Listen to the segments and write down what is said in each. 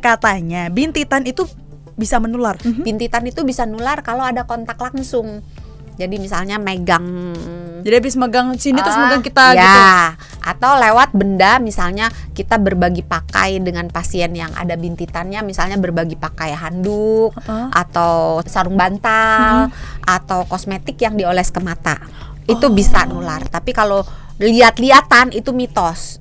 katanya bintitan itu bisa menular. Bintitan itu bisa nular kalau ada kontak langsung. Jadi misalnya megang, Jadi habis megang sini terus megang ya, kita gitu. atau lewat benda, misalnya kita berbagi pakai dengan pasien yang ada bintitannya, misalnya berbagi pakai handuk atau sarung bantal atau kosmetik yang dioles ke mata. Itu bisa nular. Tapi kalau lihat-lihatan itu mitos.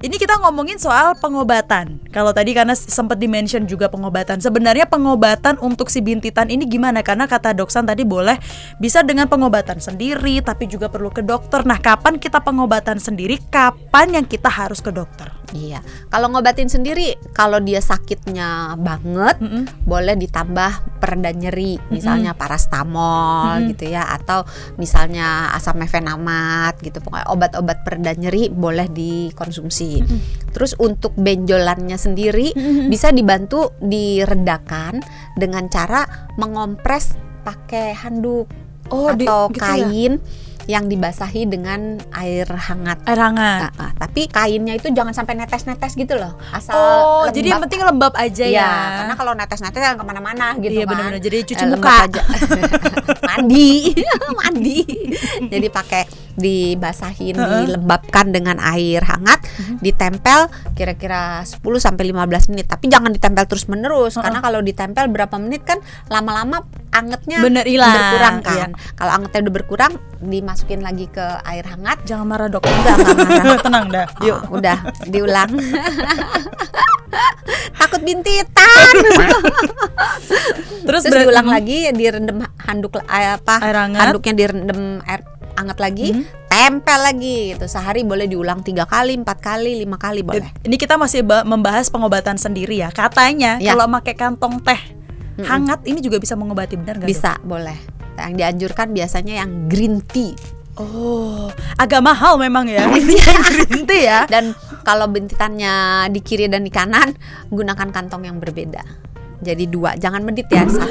Ini kita ngomongin soal pengobatan. Kalau tadi karena sempat di-mention juga pengobatan. Sebenarnya pengobatan untuk si bintitan ini gimana? Karena kata Doksan tadi boleh bisa dengan pengobatan sendiri, tapi juga perlu ke dokter. Nah, kapan kita pengobatan sendiri? Kapan yang kita harus ke dokter? Iya, kalau ngobatin sendiri, kalau dia sakitnya banget, boleh ditambah pereda nyeri, misalnya parastamol gitu ya, atau misalnya asam mefenamat gitu. Pokoknya obat-obat pereda nyeri boleh dikonsumsi. Terus untuk benjolannya sendiri bisa dibantu diredakan dengan cara mengompres pakai handuk atau gitu kain. Yang dibasahi dengan air hangat. Tapi kainnya itu jangan sampai netes-netes gitu loh. Asal lembab. Jadi yang penting lembab aja ya. Karena kalau netes-netes kan kemana-mana gitu. Iya, kan. Bener-bener. Jadi cuci muka aja. mandi. Jadi pakai dibasahin, dilembabkan dengan air hangat, ditempel kira-kira 10 sampai 15 menit. Tapi jangan ditempel terus-menerus karena kalau ditempel berapa menit kan lama-lama angetnya berkurang kan. Kalau angetnya udah berkurang, dimasukin lagi ke air hangat. Jangan marah dok. Enggak marah. Tenang dah. Yuk. Udah diulang. Takut bintitan. Terus diulang lagi, direndam handuk air hangat. Handuknya direndam air hangat lagi, tempel lagi gitu. Sehari boleh diulang 3 kali, 4 kali, 5 kali boleh. Ini kita masih membahas pengobatan sendiri ya. Katanya kalau pakai kantong teh hangat ini juga bisa mengobati, benar nggak? Bisa, boleh. Yang dianjurkan biasanya yang green tea. Agak mahal memang ya. Green tea ya. Dan kalau bintitannya di kiri dan di kanan, gunakan kantong yang berbeda. Jadi 2, jangan medit ya. Satu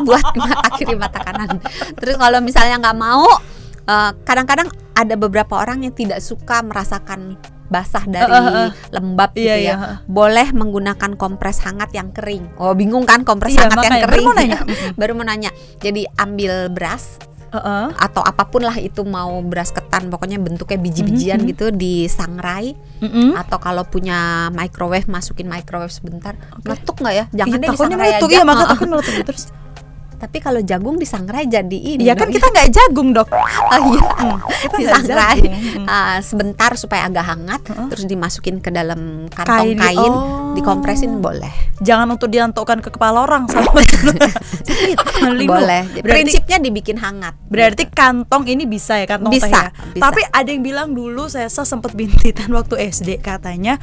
buat mata kiri, mata kanan. Terus kalau misalnya nggak mau, kadang-kadang ada beberapa orang yang tidak suka merasakan basah dari lembab gitu ya. Boleh menggunakan kompres hangat yang kering. Bingung kan kompres hangat yang kering? Baru mau nanya. Jadi ambil beras atau apapun lah itu, mau beras ketan, pokoknya bentuknya biji-bijian gitu, disangrai. Atau kalau punya microwave, masukin microwave sebentar. Meletuk nggak ya? Jangan deh disangrai aja. Iya, makanya takut meletuk terus. Tapi kalau jagung disangrai jadi ini. Iya kan kita nggak jagung dok. Disangrai sebentar supaya agak hangat, terus dimasukin ke dalam kantong kain, dikompresin boleh. Jangan untuk diantokkan ke kepala orang sama boleh. Prinsipnya dibikin hangat. Berarti kantong ini bisa ya, kantong teh ya. Tapi ada yang bilang dulu saya sempat bintitan waktu SD katanya.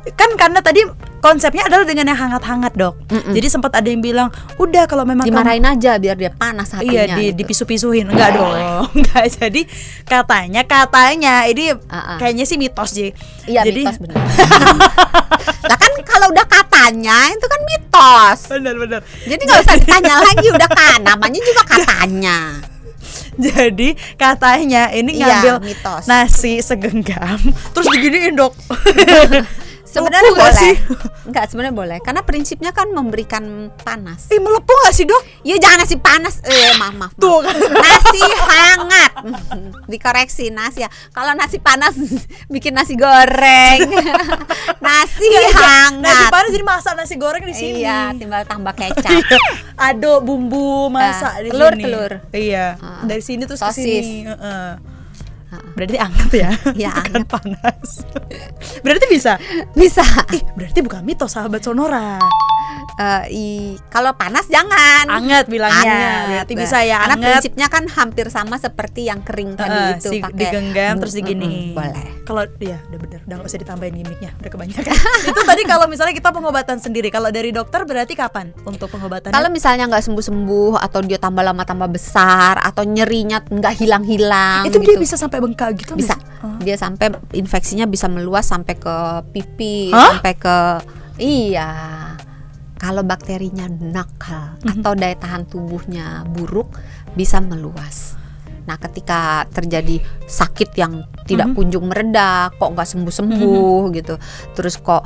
Kan karena tadi konsepnya adalah dengan yang hangat-hangat dok. Jadi sempat ada yang bilang, udah kalau memang dimarahin aja biar dia panas hatinya. Iya, dipisu-pisuhin. Enggak dong. Enggak. Jadi katanya ini kayaknya sih mitos sih. Iya, jadi, mitos benar. Lah kan kalau udah katanya itu kan mitos. Benar. Jadi nggak usah ditanya lagi, udah kan namanya juga katanya. Jadi katanya ini ngambil nasi segenggam terus diginiin dok. Sebenarnya boleh. Enggak, sebenarnya boleh. Karena prinsipnya kan memberikan panas. Melepuh gak sih dok? Ya jangan nasi panas. Maaf. Tuh kan. Nasi hangat. Dikoreksi nasi ya. Kalau nasi panas bikin nasi goreng. Nasi hangat. Nasi panas jadi masak nasi goreng di sini. Iya, tinggal tambah kecap. Aduk bumbu masak di sini. Telur. Iya. Dari sini terus ke sosis. Sini. Berarti anget ya? Iya, bukan panas. Berarti bisa? Berarti bukan mitos sahabat Sonora. Kalau panas jangan. Anget bilangnya. Berarti bisa ya. Karena anget. Prinsipnya kan hampir sama seperti yang kering tadi itu. Pakai digenggam terus digini. Boleh. Kalau udah bener, udah nggak usah ditambahin gimmicknya, udah kebanyakan. Itu tadi kalau misalnya kita pengobatan sendiri. Kalau dari dokter berarti kapan untuk pengobatannya? Kalau misalnya nggak sembuh-sembuh atau dia tambah lama tambah besar atau nyerinya nggak hilang-hilang. Itu gitu. dia bisa sampai bengkak gitu? Bisa. Dia sampai infeksinya bisa meluas sampai ke pipi, sampai ke Kalau bakterinya nakal atau daya tahan tubuhnya buruk bisa meluas. ketika terjadi sakit yang tidak kunjung mereda, kok nggak sembuh-sembuh gitu, terus kok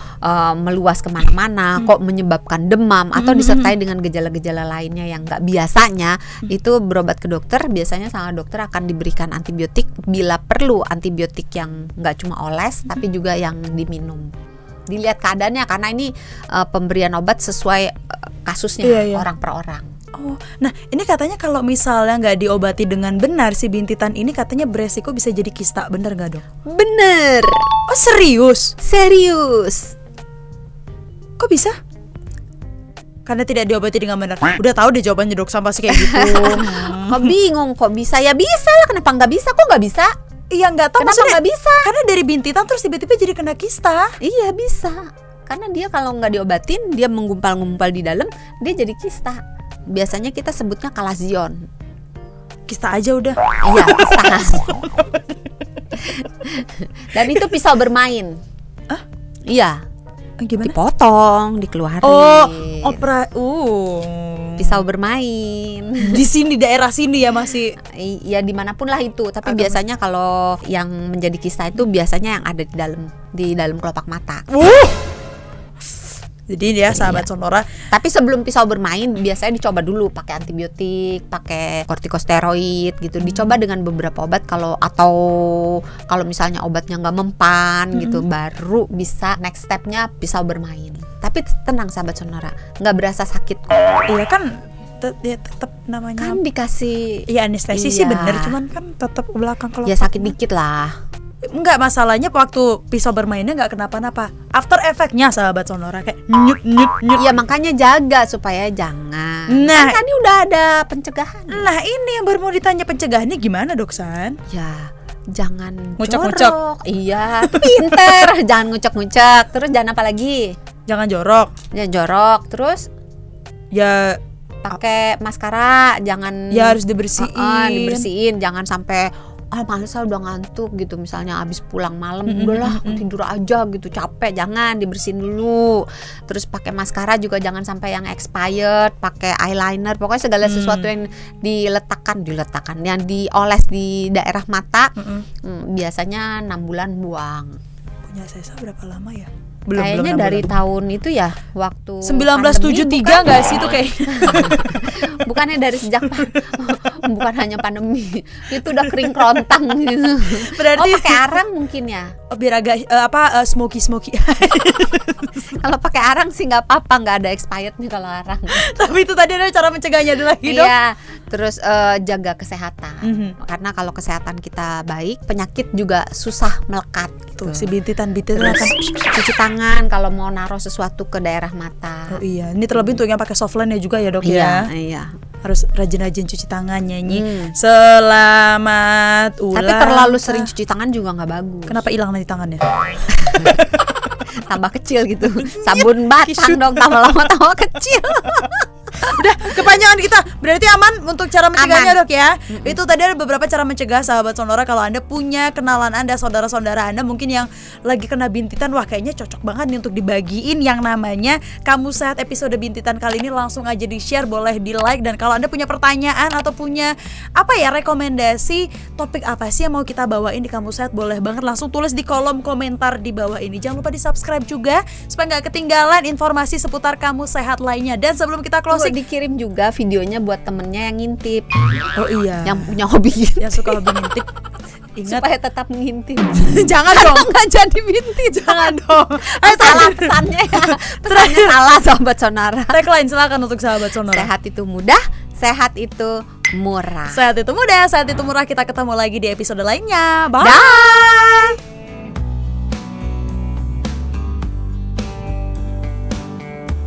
meluas kemana-mana, kok menyebabkan demam atau disertai dengan gejala-gejala lainnya yang nggak biasanya, itu berobat ke dokter. Biasanya sama dokter akan diberikan antibiotik, bila perlu antibiotik yang nggak cuma oles tapi juga yang diminum. Dilihat keadaannya, karena ini pemberian obat sesuai kasusnya, orang per orang. Oh, nah ini katanya kalau misalnya nggak diobati dengan benar si bintitan ini katanya beresiko bisa jadi kista, bener nggak dok? Bener. Oh serius? Serius. Kok bisa? Karena tidak diobati dengan benar. Udah tahu deh jawabannya dok, sama sih kayak gitu. Kok bingung kok bisa? Ya bisa lah, kenapa nggak bisa? Kok nggak bisa? Iya nggak tahu, kenapa maksudnya nggak bisa? Karena dari bintitan terus tiba-tiba jadi kena kista. Iya bisa, karena dia kalau nggak diobatin, dia menggumpal-gumpal di dalam, dia jadi kista. Biasanya kita sebutnya kalazion. Kista aja udah. Iya, kista. Dan itu pisau bermain. Iya. Gimana? Dipotong, dikeluarin. Pisau bermain. Di sini, daerah sini ya masih. Iya, dimanapun lah itu. Tapi biasanya kalau yang menjadi kista itu biasanya yang ada di dalam kelopak mata. Jadi dia sahabat Sonora. Tapi sebelum pisau bermain biasanya dicoba dulu pakai antibiotik, pakai kortikosteroid gitu. Dicoba dengan beberapa obat atau kalau misalnya obatnya nggak mempan gitu, baru bisa next stepnya pisau bermain. Tapi tenang sahabat Sonora, nggak berasa sakit. Iya kan, dia tetap namanya kan dikasih. Iya anestesi sih bener, cuman kan tetap ke belakang kalau ya sakit dikit lah. Enggak, masalahnya waktu pisau bermainnya nggak kenapa-napa. After effect-nya sahabat Sonora kayak nyut. Ya makanya jaga supaya jangan. Nah, kan ini udah ada pencegahan. Nah ini yang baru mau ditanya, pencegahannya gimana dok San? Ya jangan ngucek-ngucek. Jorok. Iya, pinter. Jangan ngucek-ngucek. Terus jangan apa lagi? Jangan jorok. Jangan jorok. Terus ya pakai maskara. Jangan. Ya harus dibersihin. Dibersihin. Jangan sampai males udah ngantuk gitu, misalnya abis pulang malam udahlah tidur aja gitu, capek, jangan, dibersihin dulu. Terus pakai maskara juga jangan sampai yang expired, pakai eyeliner, pokoknya segala sesuatu yang diletakkan yang dioles di daerah mata, biasanya 6 bulan buang. Punya Sesa berapa lama ya? Kayaknya dari tahun itu ya, waktu 1973 nggak sih itu kayaknya? Bukannya dari sejak bukan hanya pandemi, itu udah kering kerontang gitu. Berarti pakai arang mungkin ya? Biar agak smoky. Kalau pakai arang sih nggak apa-apa, nggak ada expired nih kalau arang. Tapi itu tadi ada cara mencegahnya dulu lagi dok. Iya, terus jaga kesehatan. Karena kalau kesehatan kita baik, penyakit juga susah melekat. Tuh si bintitan akan cuci tangan kalau mau naruh sesuatu ke daerah mata. Oh iya, ini terlebih untuk yang pakai softline ya juga ya dok ya. Iya. Harus rajin-rajin cuci tangan, nyanyi selamat ulang. Tapi terlalu sering cuci tangan juga nggak bagus. Kenapa hilang nanti tangannya? Tambah kecil gitu. Sabun batang dong, tambah lama tambah kecil. Udah kepanjangan kita. Berarti aman untuk cara mencegahnya dok ya. Itu tadi ada beberapa cara mencegah sahabat Sonora. Kalau Anda punya kenalan Anda, saudara-saudara Anda mungkin yang lagi kena bintitan, wah kayaknya cocok banget nih untuk dibagiin yang namanya Kamu Sehat episode bintitan kali ini. Langsung aja di share, boleh di like. Dan kalau Anda punya pertanyaan atau punya rekomendasi topik apa sih yang mau kita bawain di Kamu Sehat, boleh banget langsung tulis di kolom komentar di bawah ini. Jangan lupa di subscribe juga supaya gak ketinggalan informasi seputar Kamu Sehat lainnya. Dan sebelum kita closing, dikirim juga videonya buat temennya yang ngintip. Oh iya, yang punya hobi yang suka hobi ngintip. Ingat supaya tetap mengintip. Jangan dong, nggak jadi bintik. Jangan dong. Salah pesannya ya. Pesannya salah sahabat Sonora. Tagline silakan untuk sahabat Sonora. Sehat itu mudah, sehat itu murah. Sehat itu mudah, sehat itu murah. Kita ketemu lagi di episode lainnya. Bye. Dah.